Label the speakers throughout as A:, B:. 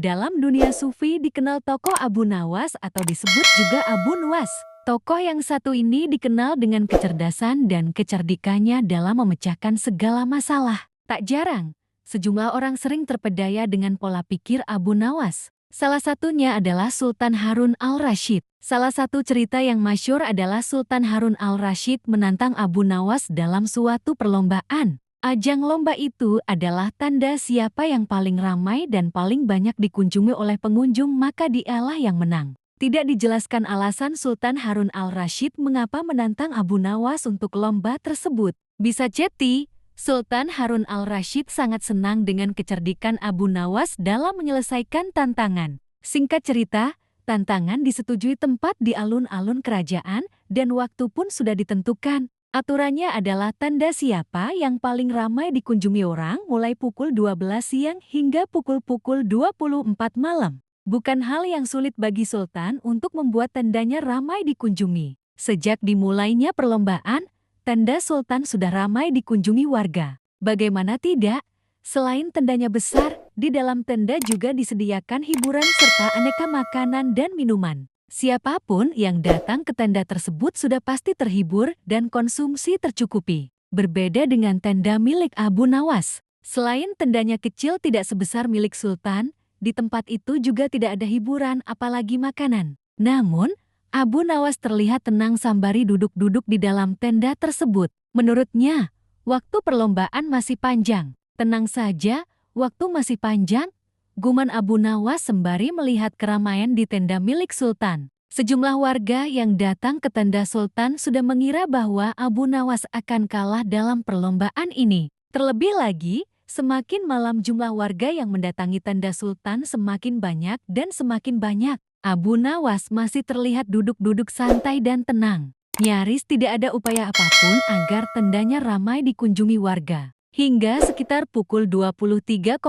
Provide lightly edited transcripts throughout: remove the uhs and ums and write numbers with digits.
A: Dalam dunia sufi dikenal tokoh Abu Nawas atau disebut juga Abu Nuwas. Tokoh yang satu ini dikenal dengan kecerdasan dan kecerdikannya dalam memecahkan segala masalah. Tak jarang, sejumlah orang sering terpedaya dengan pola pikir Abu Nawas. Salah satunya adalah Sultan Harun al-Rasyid. Salah satu cerita yang masyhur adalah Sultan Harun al-Rasyid menantang Abu Nawas dalam suatu perlombaan. Ajang lomba itu adalah tanda siapa yang paling ramai dan paling banyak dikunjungi oleh pengunjung, maka dialah yang menang. Tidak dijelaskan alasan Sultan Harun al-Rasyid mengapa menantang Abu Nawas untuk lomba tersebut. Bisa jadi, Sultan Harun al-Rasyid sangat senang dengan kecerdikan Abu Nawas dalam menyelesaikan tantangan. Singkat cerita, tantangan disetujui tempat di alun-alun kerajaan dan waktu pun sudah ditentukan. Aturannya adalah tanda siapa yang paling ramai dikunjungi orang mulai pukul 12 siang hingga pukul 24 malam. Bukan hal yang sulit bagi Sultan untuk membuat tandanya ramai dikunjungi. Sejak dimulainya perlombaan, tanda Sultan sudah ramai dikunjungi warga. Bagaimana tidak? Selain tandanya besar, di dalam tenda juga disediakan hiburan serta aneka makanan dan minuman. Siapapun yang datang ke tenda tersebut sudah pasti terhibur dan konsumsi tercukupi. Berbeda dengan tenda milik Abu Nawas. Selain tendanya kecil tidak sebesar milik Sultan, di tempat itu juga tidak ada hiburan apalagi makanan. Namun, Abu Nawas terlihat tenang sembari duduk-duduk di dalam tenda tersebut. Menurutnya, waktu perlombaan masih panjang. Tenang saja, waktu masih panjang, guman Abu Nawas sembari melihat keramaian di tenda milik Sultan. Sejumlah warga yang datang ke tenda Sultan sudah mengira bahwa Abu Nawas akan kalah dalam perlombaan ini. Terlebih lagi, semakin malam jumlah warga yang mendatangi tenda Sultan semakin banyak dan semakin banyak. Abu Nawas masih terlihat duduk-duduk santai dan tenang. Nyaris tidak ada upaya apapun agar tendanya ramai dikunjungi warga. Hingga sekitar pukul 23.55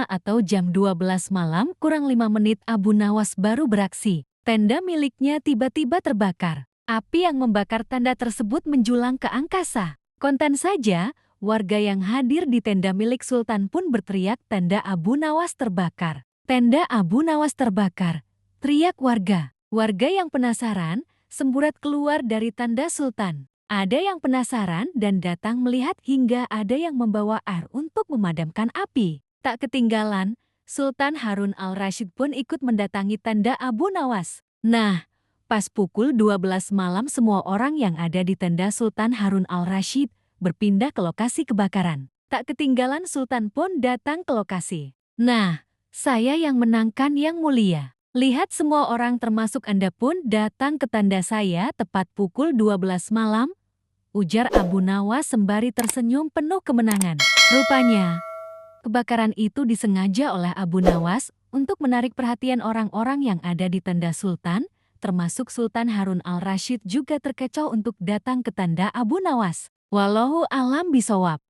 A: atau jam 12 malam kurang 5 menit Abu Nawas baru beraksi. Tenda miliknya tiba-tiba terbakar. Api yang membakar tenda tersebut menjulang ke angkasa. Kontan saja, warga yang hadir di tenda milik Sultan pun berteriak tenda Abu Nawas terbakar. Tenda Abu Nawas terbakar, teriak warga. Warga yang penasaran semburat keluar dari tenda Sultan. Ada yang penasaran dan datang melihat hingga ada yang membawa air untuk memadamkan api. Tak ketinggalan, Sultan Harun al-Rasyid pun ikut mendatangi tenda Abu Nawas. Nah, pas pukul 12 malam semua orang yang ada di tenda Sultan Harun al-Rasyid berpindah ke lokasi kebakaran. Tak ketinggalan Sultan pun datang ke lokasi. Nah, saya yang menangkan yang mulia. Lihat semua orang termasuk Anda pun datang ke tenda saya tepat pukul 12 malam, ujar Abu Nawas sembari tersenyum penuh kemenangan. Rupanya, kebakaran itu disengaja oleh Abu Nawas untuk menarik perhatian orang-orang yang ada di tenda Sultan, termasuk Sultan Harun al-Rasyid juga terkecoh untuk datang ke tenda Abu Nawas. Wallahu a'lam bishawab.